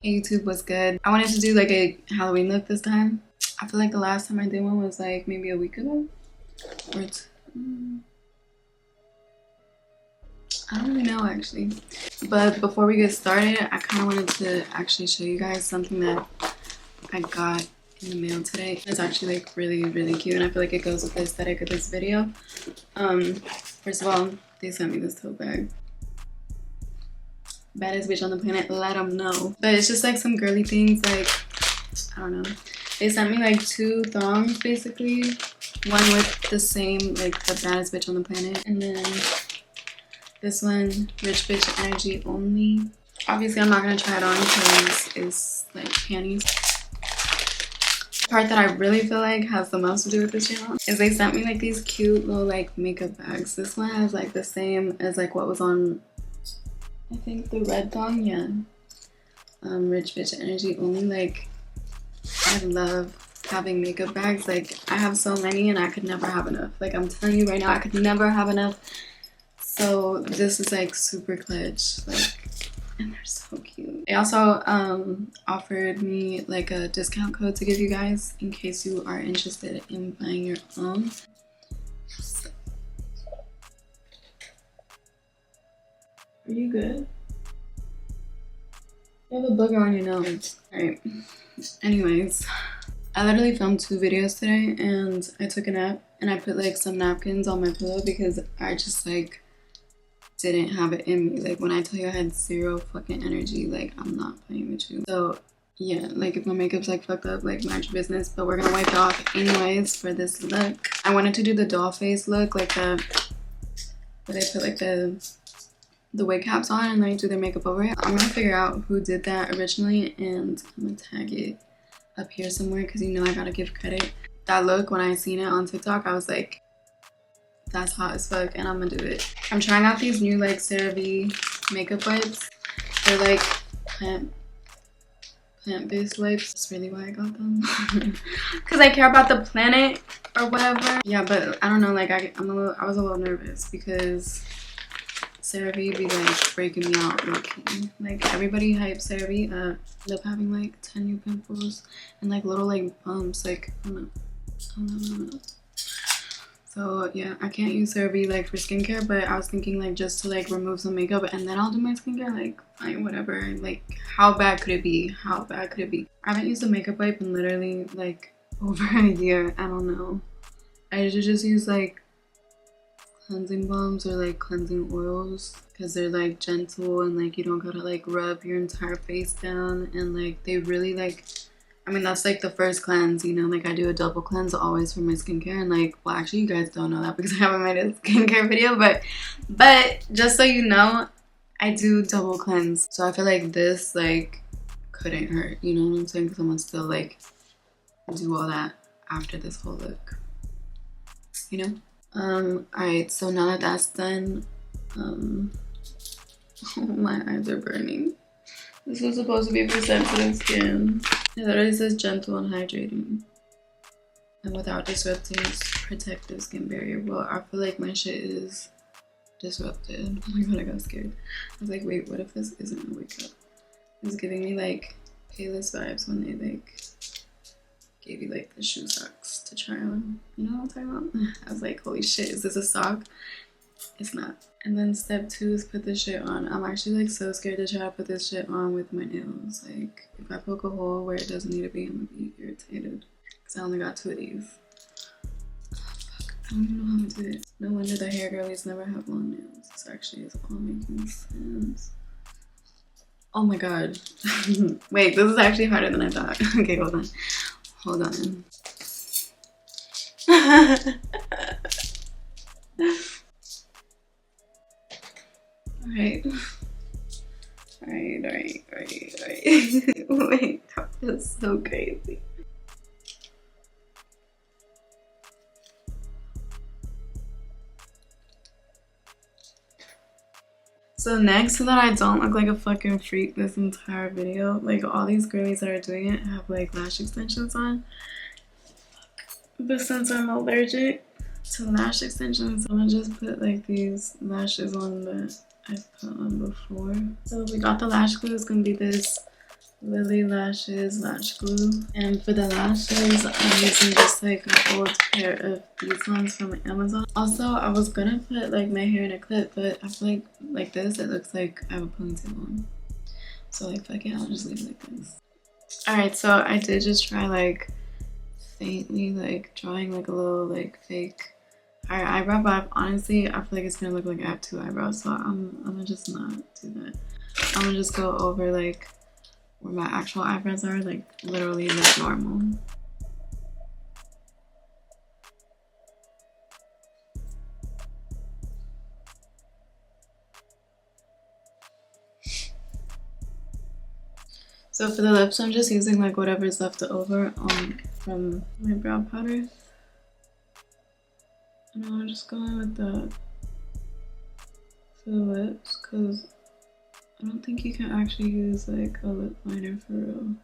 Hey YouTube, what's good? I wanted to do like a Halloween look this time. I feel like the last time I did one was like maybe a week ago. Or I don't really know actually. But before we get started, I kind of wanted to actually show you guys something that I got in the mail today. It's actually like really cute, and I feel like it goes with the aesthetic of this video. First of all, they sent me this tote bag. Baddest bitch on the planet, let them know. But it's just like some girly things, like I don't know. They sent me like 2 thongs basically, one with the same like the baddest bitch on the planet, and then this one, rich bitch energy only. Obviously I'm not gonna try it on because it's like panties. The part that I really feel like has the most to do with this channel is they sent me like these cute little like makeup bags. This one has like the same as like what was on, I think, the red thong. Yeah, rich bitch energy only. Like I love having makeup bags. Like I have so many and I could never have enough. Like I'm telling you right now, I could never have enough. So this is like super clutch. Like, and they're so cute. They also offered me like a discount code to give you guys in case you are interested in buying your own. Are you good? You have a booger on your nose. Alright. Anyways, I literally filmed 2 videos today and I took a nap and I put like some napkins on my pillow because I just like didn't have it in me. Like when I tell you I had 0 fucking energy, like I'm not playing with you. So yeah, like if my makeup's like fucked up, like mind your business, but we're gonna wipe it off anyways for this look. I wanted to do the doll face look, like the where they put like the wig caps on and like do their makeup over it. I'm gonna figure out who did that originally and I'm gonna tag it up here somewhere because you know I gotta give credit. That look, when I seen it on TikTok, I was like, that's hot as fuck, and I'm gonna do it. I'm trying out these new like CeraVe makeup wipes. They're like plant-based wipes. That's really why I got them. Because I care about the planet or whatever. Yeah, but I don't know, like I was a little nervous because CeraVe be like breaking me out low-key. Like everybody hypes CeraVe up. End up having like 10 new pimples and like little like bumps. Like I don't know. So yeah, I can't use CeraVe like for skincare, but I was thinking like just to like remove some makeup and then I'll do my skincare. Like fine, whatever. Like how bad could it be? How bad could it be? I haven't used a makeup wipe in literally like over a year. I don't know. I usually just use like cleansing balms or like cleansing oils because they're like gentle and like you don't gotta like rub your entire face down, and like they really like, I mean that's like the first cleanse, you know, like I do a double cleanse always for my skincare. And like, well actually you guys don't know that because I haven't made a skincare video, but just so you know, I do double cleanse. So I feel like this like couldn't hurt, you know what I'm saying, because I'm gonna still like do all that after this whole look, you know. Alright, so now that that's done, my eyes are burning. This was supposed to be for sensitive skin. It literally says gentle and hydrating and without disrupting protective skin barrier. Well, I feel like my shit is disrupted. Oh my god, I got scared. I was like, wait, what if this isn't a wake up? It's giving me like Payless vibes when they like gave you like the shoe socks to try on. You know what I'm talking about? I was like, holy shit, is this a sock? It's not. And then step 2 is put this shit on. I'm actually like so scared to try to put this shit on with my nails. Like if I poke a hole where it doesn't need to be, I'm gonna be irritated because I only got 2 of these. Oh, fuck. I don't even know how to do it. No wonder the hair girlies never have long nails. This actually is all making sense. Oh my god. Wait, this is actually harder than I thought. Okay, hold on. Hold on. Alright. Alright. Wait, that feels so crazy. So next, so that I don't look like a fucking freak this entire video, like all these girlies that are doing it have like lash extensions on. But since I'm allergic to lash extensions, I'm gonna just put like these lashes on that I put on before. So we got the lash glue. It's gonna be this Lily Lashes lash glue. And for the lashes, I'm using just like an old pair of these ones from Amazon. Also, I was gonna put like my hair in a clip, but I feel like this, it looks like I have a ponytail on. So like fuck it, I'll just leave it like this. Alright, so I did just try like faintly like drawing like a little like fake higher eyebrow, but honestly I feel like it's gonna look like I have two eyebrows, so I'm gonna just not do that. I'm gonna just go over like where my actual eyebrows are, like literally like normal. So for the lips, I'm just using like whatever's left over from my brow powder. And I'm just going with that for the lips, because I don't think you can actually use like a lip liner for real.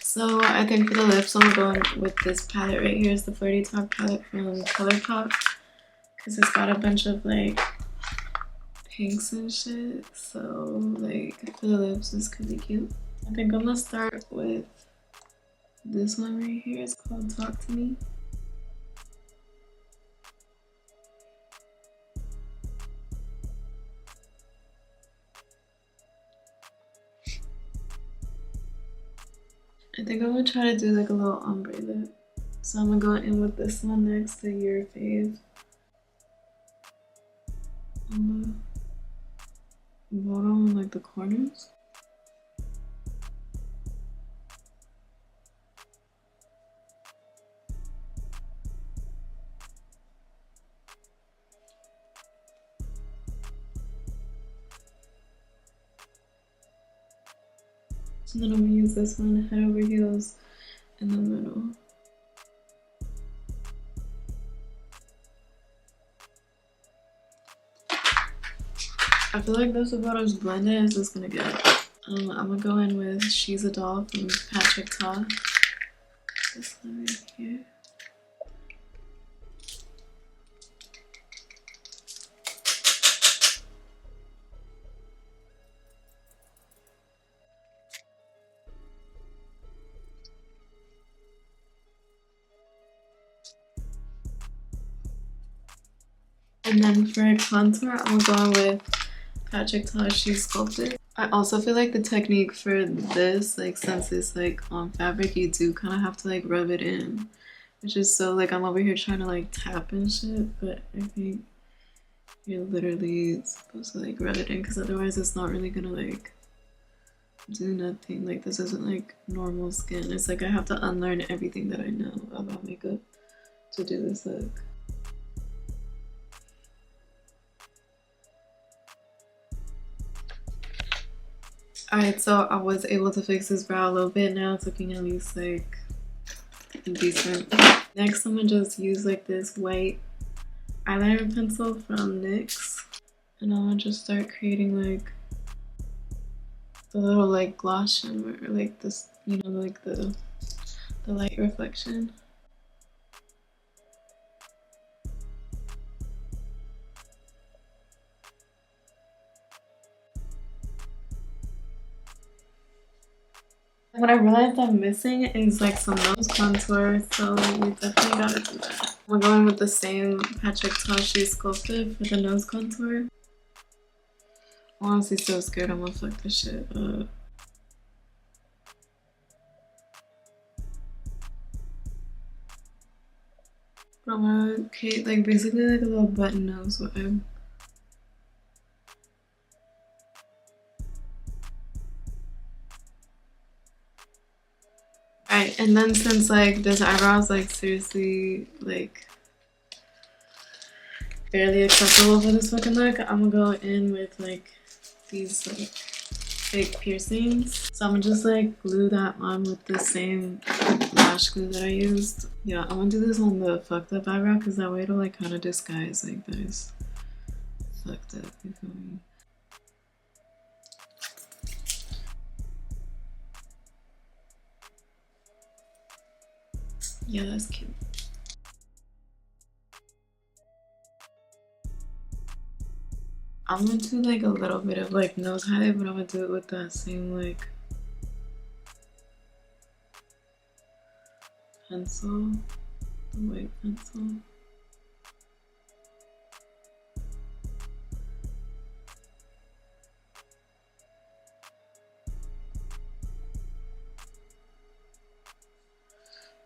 So I think for the lips, I'm going with this palette right here. It's the Flirty Talk palette from ColourPop, because it's got a bunch of like pinks and shit. So like for the lips, this could be cute. I think I'm gonna start with this one right here. It's called Talk to Me. I think I'm gonna try to do like a little ombre lip. So I'm gonna go in with this one next to Your Fave on the bottom and like the corners. And then I'm gonna use this one, head over heels, in the middle. I feel like this is about as blended as it's gonna get. I'm gonna go in with She's a Doll from Patrick Ta. This one right here. And then for a contour, I'm going with Patrick Ta She's Sculpted. I also feel like the technique for this, like since it's like on fabric, you do kind of have to like rub it in. Which is so like I'm over here trying to like tap and shit, but I think you're literally supposed to like rub it in, because otherwise it's not really gonna like do nothing. Like this isn't like normal skin. It's like I have to unlearn everything that I know about makeup to do this look. Alright, so I was able to fix this brow a little bit. Now it's looking at least like decent. Next, I'm gonna just use like this white eyeliner pencil from NYX, and I'm gonna just start creating like the little like gloss shimmer, or like this, you know, like the light reflection. What I realized I'm missing is like some nose contour, so we definitely gotta do that. We're going with the same Patrick Ta She's Sculpted for the nose contour. I'm honestly so scared I'm gonna fuck this shit up. I'm gonna create like basically like a little button nose vibe. Alright, and then since like this eyebrow is like seriously like barely acceptable for this fucking look, I'm gonna go in with like these like fake piercings. So I'm gonna just like glue that on with the same lash glue that I used. Yeah, I'm gonna do this on the fucked up eyebrow, because that way it'll like kind of disguise like that is fucked up, you feel me? Yeah, that's cute. I'm gonna do like a little bit of like nose highlight, but I'm gonna do it with that same like pencil, the white pencil.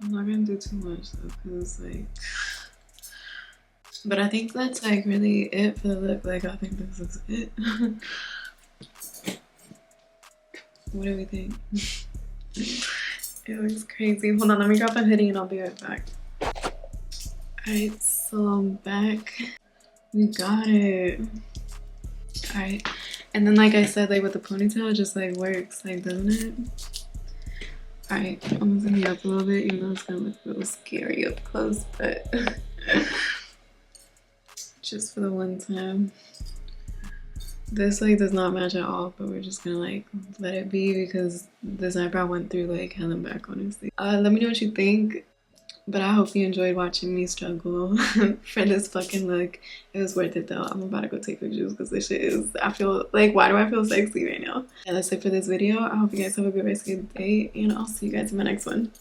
I'm not gonna do too much though, cause like, but I think that's like really it for the look. Like I think this is it. What do we think? It looks crazy. Hold on, let me grab a hoodie and I'll be right back. Alright, so I'm back. We got it. Alright. And then like I said, like with the ponytail, it just like works, like doesn't it? Alright, I'm gonna zoom you up a little bit, even though it's gonna look a little scary up close, but just for the one time. This like does not match at all, but we're just gonna like let it be because this eyebrow went through like hell and back, honestly. Let me know what you think, but I hope you enjoyed watching me struggle for this fucking look. It was worth it though. I'm about to go take pictures because this shit is, I feel like, why do I feel sexy right now? And that's it for this video. I hope you guys have a good rest of your day and I'll see you guys in my next one.